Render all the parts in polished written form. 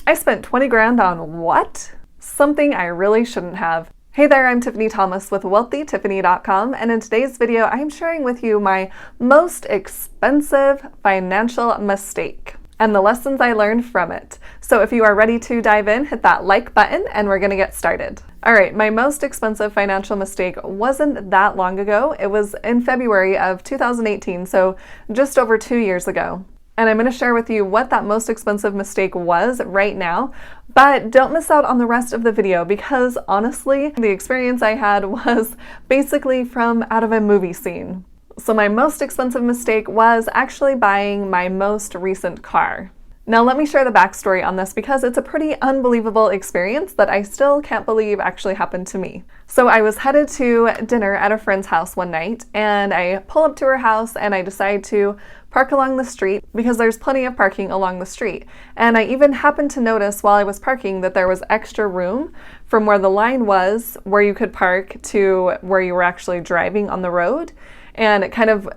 I spent 20 grand on what? Something I really shouldn't have. Hey there, I'm Tiffany Thomas with WealthyTiffany.com, and in today's video, I'm sharing with you my most expensive financial mistake and the lessons I learned from it. So if you are ready to dive in, hit that like button and we're gonna get started. All right, my most expensive financial mistake wasn't that long ago. It was in February of 2018, so just over 2 years ago. And I'm going to share with you what that most expensive mistake was right now, but don't miss out on the rest of the video because honestly, the experience I had was basically from out of a movie scene. So my most expensive mistake was actually buying my most recent car. Now let me share the backstory on this because it's a pretty unbelievable experience that I still can't believe actually happened to me. So I was headed to dinner at a friend's house one night and I pull up to her house and I decide to park along the street because there's plenty of parking along the street. And I even happened to notice while I was parking that there was extra room from where the line was where you could park to where you were actually driving on the road. And it kind of,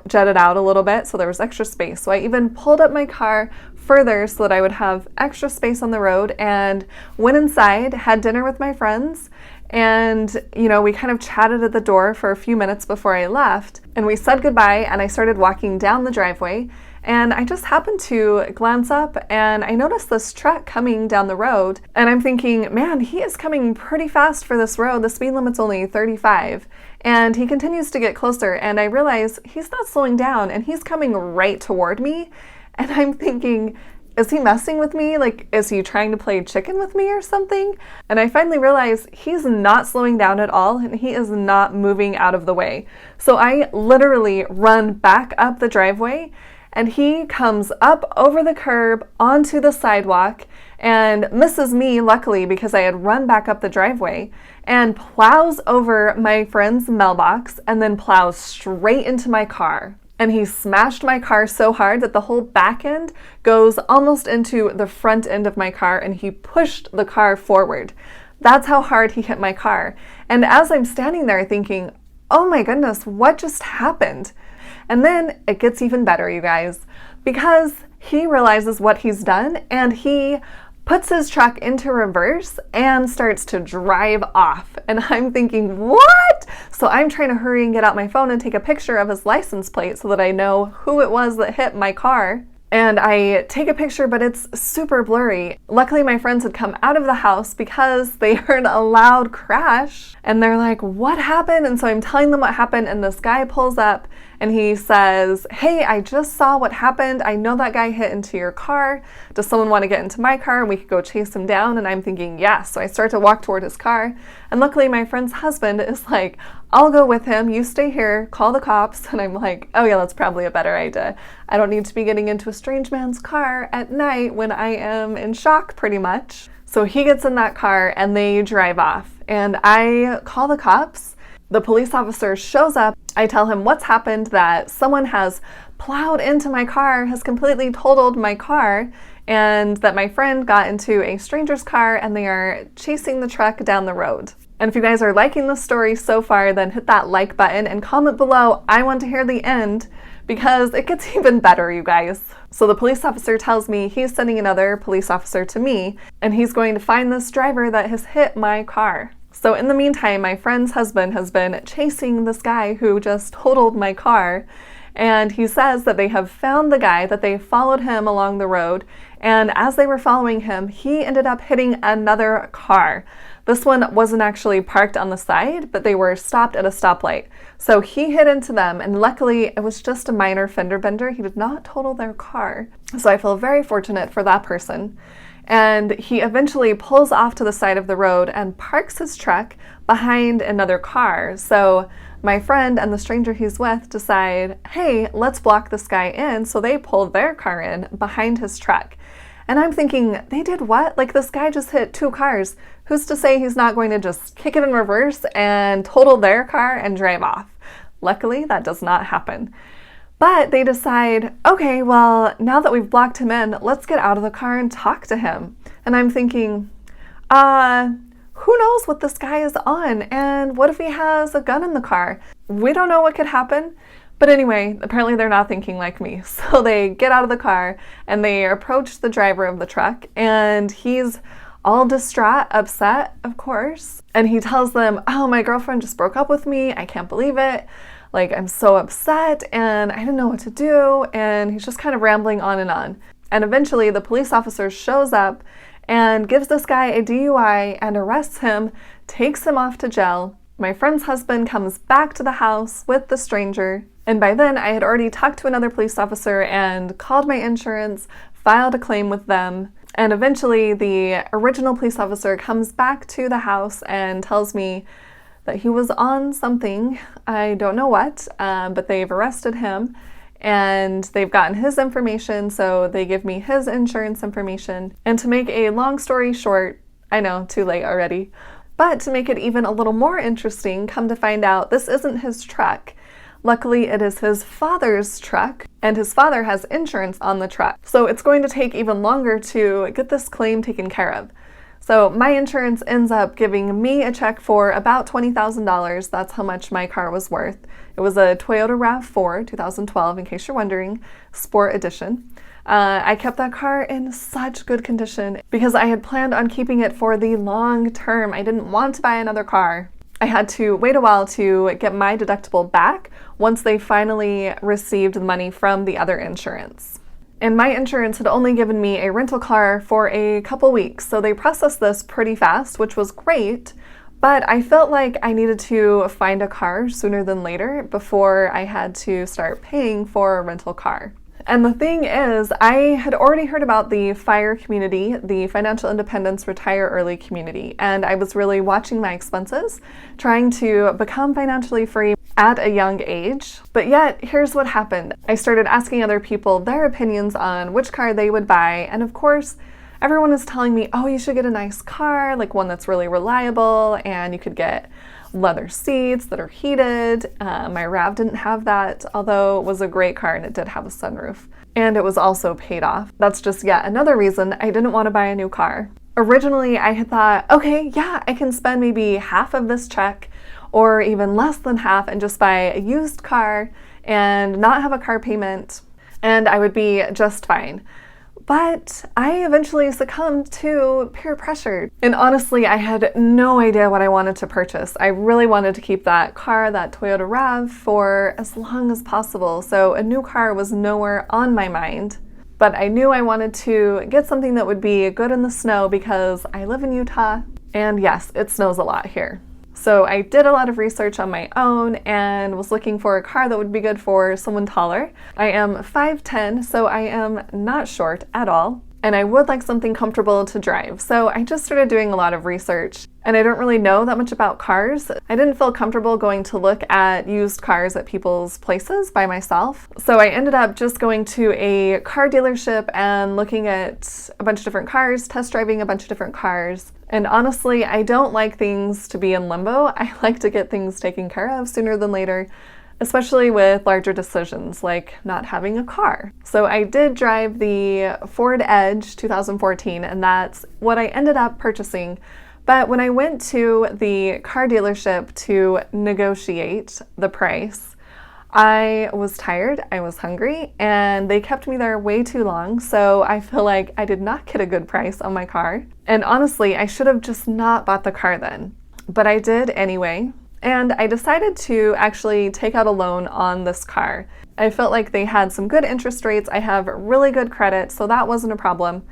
jutted out a little bit, so there was extra space. So I even pulled up my car further so that I would have extra space on the road and went inside, had dinner with my friends, and we kind of chatted at the door for a few minutes before I left, and we said goodbye, and I started walking down the driveway, and I just happened to glance up and I noticed this truck coming down the road, and I'm thinking, man, he is coming pretty fast for this road. The speed limit's only 35, and he continues to get closer, and I realize he's not slowing down, and he's coming right toward me, and I'm thinking, is he messing with me? Like, is he trying to play chicken with me or something? And I finally realize he's not slowing down at all and he is not moving out of the way. So I literally run back up the driveway and he comes up over the curb onto the sidewalk and misses me, luckily, because I had run back up the driveway, and plows over my friend's mailbox and then plows straight into my car. And he smashed my car so hard that the whole back end goes almost into the front end of my car, and he pushed the car forward. That's how hard he hit my car. And as I'm standing there thinking, oh my goodness, what just happened? And then it gets even better, you guys, because he realizes what he's done and he puts his truck into reverse and starts to drive off. And I'm thinking, what? So I'm trying to hurry and get out my phone and take a picture of his license plate so that I know who it was that hit my car. And I take a picture, but it's super blurry. Luckily, my friends had come out of the house because they heard a loud crash and they're like, what happened? And so I'm telling them what happened, and this guy pulls up and he says, hey, I just saw what happened. I know that guy hit into your car. Does someone want to get into my car and we could go chase him down? And I'm thinking, yes. So I start to walk toward his car. And luckily my friend's husband is like, I'll go with him. You stay here, call the cops. And I'm like, oh yeah, that's probably a better idea. I don't need to be getting into a strange man's car at night when I am in shock pretty much. So he gets in that car and they drive off. And I call the cops. The police officer shows up. I tell him what's happened, that someone has plowed into my car, has completely totaled my car, and that my friend got into a stranger's car and they are chasing the truck down the road. And if you guys are liking this story so far, then hit that like button and comment below, I want to hear the end, because it gets even better, you guys. So the police officer tells me he's sending another police officer to me, and he's going to find this driver that has hit my car. So in the meantime, my friend's husband has been chasing this guy who just totaled my car, and he says that they have found the guy, that they followed him along the road, and as they were following him, he ended up hitting another car. This one wasn't actually parked on the side, but they were stopped at a stoplight. So he hit into them, and luckily it was just a minor fender bender. He did not total their car. So I feel very fortunate for that person. And he eventually pulls off to the side of the road and parks his truck behind another car. So my friend and the stranger he's with decide, hey, let's block this guy in. So they pull their car in behind his truck. And I'm thinking, they did what? Like, this guy just hit 2 cars. Who's to say he's not going to just kick it in reverse and total their car and drive off? Luckily, that does not happen. But they decide, okay, well, now that we've blocked him in, let's get out of the car and talk to him. And I'm thinking, who knows what this guy is on? And what if he has a gun in the car? We don't know what could happen. But anyway, apparently they're not thinking like me. So they get out of the car and they approach the driver of the truck, and he's all distraught, upset, of course. And he tells them, oh, my girlfriend just broke up with me. I can't believe it. Like, I'm so upset and I didn't know what to do. And he's just kind of rambling on and on. And eventually the police officer shows up and gives this guy a DUI and arrests him, takes him off to jail. My friend's husband comes back to the house with the stranger. And by then I had already talked to another police officer and called my insurance, filed a claim with them. And eventually the original police officer comes back to the house and tells me that he was on something, I don't know what, but they've arrested him and they've gotten his information, so they give me his insurance information. And to make a long story short, I know, too late already, but to make it even a little more interesting, come to find out this isn't his truck. Luckily, it is his father's truck, and his father has insurance on the truck. So it's going to take even longer to get this claim taken care of. So my insurance ends up giving me a check for about $20,000. That's how much my car was worth. It was a Toyota RAV4 2012, in case you're wondering, Sport Edition. I kept that car in such good condition because I had planned on keeping it for the long term. I didn't want to buy another car. I had to wait a while to get my deductible back once they finally received the money from the other insurance. And my insurance had only given me a rental car for a couple weeks, so they processed this pretty fast, which was great, but I felt like I needed to find a car sooner than later before I had to start paying for a rental car. And the thing is, I had already heard about the FIRE community, the Financial Independence Retire Early community, and I was really watching my expenses, trying to become financially free at a young age. But yet, here's what happened. I started asking other people their opinions on which car they would buy, and of course, everyone is telling me, oh, you should get a nice car, like one that's really reliable, and you could get leather seats that are heated. My RAV didn't have that, although it was a great car and it did have a sunroof. And it was also paid off. That's just yet another reason I didn't want to buy a new car. Originally, I had thought, okay, yeah, I can spend maybe half of this check or even less than half and just buy a used car and not have a car payment, and I would be just fine. But I eventually succumbed to peer pressure. And honestly, I had no idea what I wanted to purchase. I really wanted to keep that car, that Toyota RAV, for as long as possible. So a new car was nowhere on my mind. But I knew I wanted to get something that would be good in the snow because I live in Utah. And yes, it snows a lot here. So I did a lot of research on my own and was looking for a car that would be good for someone taller. I am 5'10", so I am not short at all, and I would like something comfortable to drive. So I just started doing a lot of research, and I don't really know that much about cars. I didn't feel comfortable going to look at used cars at people's places by myself. So I ended up just going to a car dealership and looking at a bunch of different cars, test driving a bunch of different cars. And honestly, I don't like things to be in limbo. I like to get things taken care of sooner than later, especially with larger decisions like not having a car. So I did drive the Ford Edge 2014, and that's what I ended up purchasing. But when I went to the car dealership to negotiate the price, I was tired, I was hungry, and they kept me there way too long, so I feel like I did not get a good price on my car. And honestly, I should have just not bought the car then. But I did anyway, and I decided to actually take out a loan on this car. I felt like they had some good interest rates, I have really good credit, so that wasn't a problem.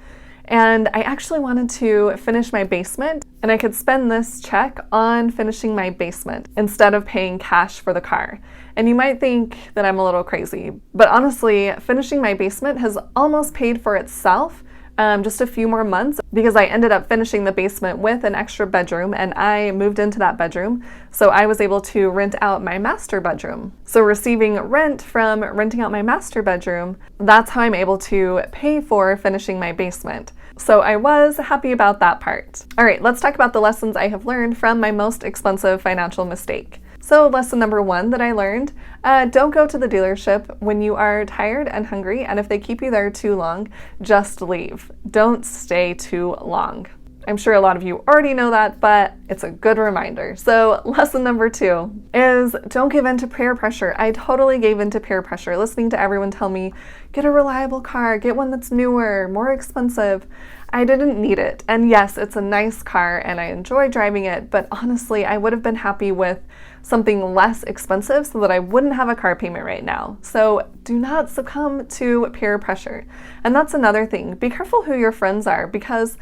And I actually wanted to finish my basement, and I could spend this check on finishing my basement instead of paying cash for the car. And you might think that I'm a little crazy, but honestly, finishing my basement has almost paid for itself. Just a few more months, because I ended up finishing the basement with an extra bedroom, and I moved into that bedroom, so I was able to rent out my master bedroom. So receiving rent from renting out my master bedroom, that's how I'm able to pay for finishing my basement. So I was happy about that part. All right, let's talk about the lessons I have learned from my most expensive financial mistake. So lesson number 1 that I learned, don't go to the dealership when you are tired and hungry, and if they keep you there too long, just leave. Don't stay too long. I'm sure a lot of you already know that, but it's a good reminder. So lesson number 2 is don't give in to peer pressure. I totally gave in to peer pressure, listening to everyone tell me, get a reliable car, get one that's newer, more expensive. I didn't need it. And yes, it's a nice car and I enjoy driving it, but honestly, I would have been happy with something less expensive so that I wouldn't have a car payment right now. So do not succumb to peer pressure. And that's another thing. Be careful who your friends are, because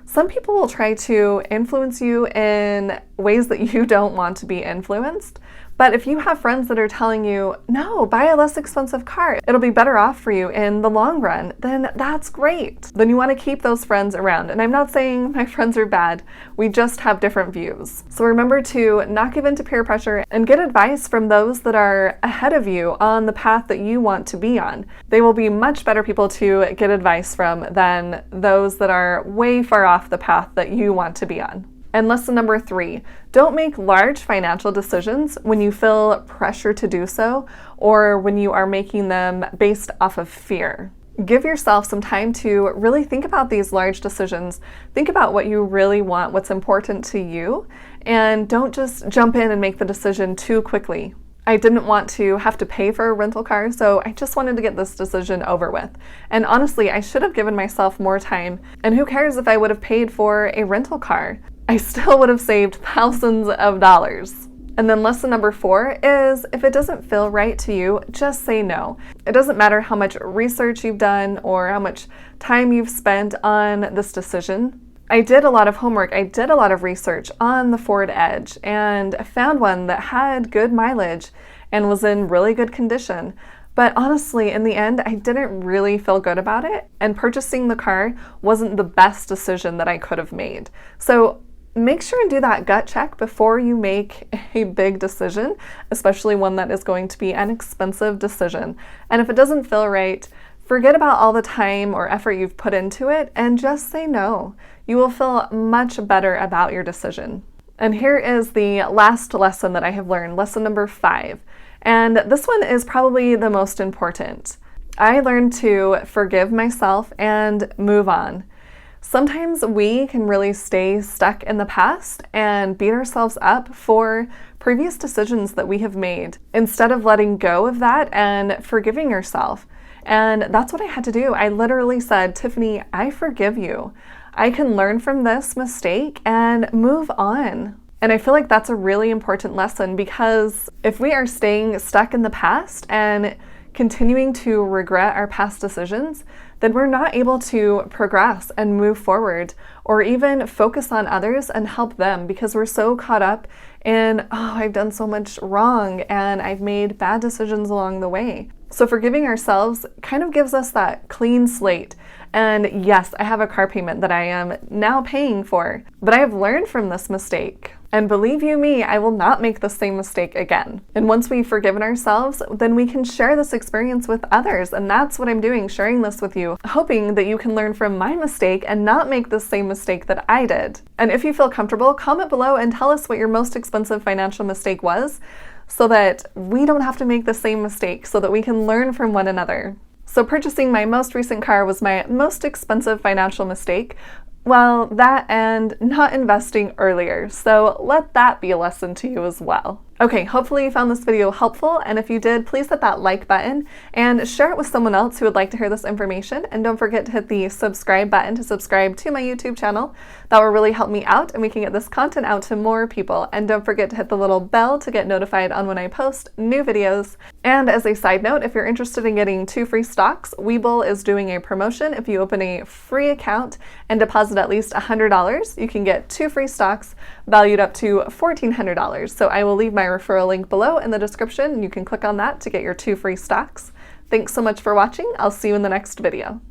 some people will try to influence you in ways that you don't want to be influenced. But if you have friends that are telling you, no, buy a less expensive car, it'll be better off for you in the long run, then that's great. Then you want to keep those friends around. And I'm not saying my friends are bad, we just have different views. So remember to not give in to peer pressure and get advice from those that are ahead of you on the path that you want to be on. They will be much better people to get advice from than those that are way far off the path that you want to be on. And lesson number 3, don't make large financial decisions when you feel pressure to do so or when you are making them based off of fear. Give yourself some time to really think about these large decisions. Think about what you really want, what's important to you, and don't just jump in and make the decision too quickly. I didn't want to have to pay for a rental car, so I just wanted to get this decision over with. And honestly, I should have given myself more time, and who cares if I would have paid for a rental car? I still would have saved thousands of dollars. And then lesson number 4 is if it doesn't feel right to you, just say no. It doesn't matter how much research you've done or how much time you've spent on this decision. I did a lot of homework. I did a lot of research on the Ford Edge and found one that had good mileage and was in really good condition. But honestly, in the end, I didn't really feel good about it, and purchasing the car wasn't the best decision that I could have made. So make sure and do that gut check before you make a big decision, especially one that is going to be an expensive decision. And if it doesn't feel right, forget about all the time or effort you've put into it and just say no. You will feel much better about your decision. And here is the last lesson that I have learned, lesson number 5. And this one is probably the most important. I learned to forgive myself and move on. Sometimes we can really stay stuck in the past and beat ourselves up for previous decisions that we have made instead of letting go of that and forgiving yourself. And that's what I had to do. I literally said, Tiffany, I forgive you. I can learn from this mistake and move on. And I feel like that's a really important lesson, because if we are staying stuck in the past and continuing to regret our past decisions, then we're not able to progress and move forward or even focus on others and help them, because we're so caught up in, oh, I've done so much wrong and I've made bad decisions along the way. So forgiving ourselves kind of gives us that clean slate. And yes, I have a car payment that I am now paying for, but I have learned from this mistake. And believe you me, I will not make the same mistake again. And once we've forgiven ourselves, then we can share this experience with others. And that's what I'm doing, sharing this with you, hoping that you can learn from my mistake and not make the same mistake that I did. And if you feel comfortable, comment below and tell us what your most expensive financial mistake was, so that we don't have to make the same mistake, so that we can learn from one another. So purchasing my most recent car was my most expensive financial mistake. Well, that and not investing earlier. So let that be a lesson to you as well. Okay, hopefully you found this video helpful, and if you did, please hit that like button and share it with someone else who would like to hear this information. And don't forget to hit the subscribe button to subscribe to my YouTube channel. That will really help me out and we can get this content out to more people. And don't forget to hit the little bell to get notified on when I post new videos. And as a side note, if you're interested in getting 2 free stocks, Webull is doing a promotion. If you open a free account and deposit at least $100, you can get 2 free stocks valued up to $1,400. So I will leave my referral link below in the description, and you can click on that to get your 2 free stocks. Thanks so much for watching. I'll see you in the next video.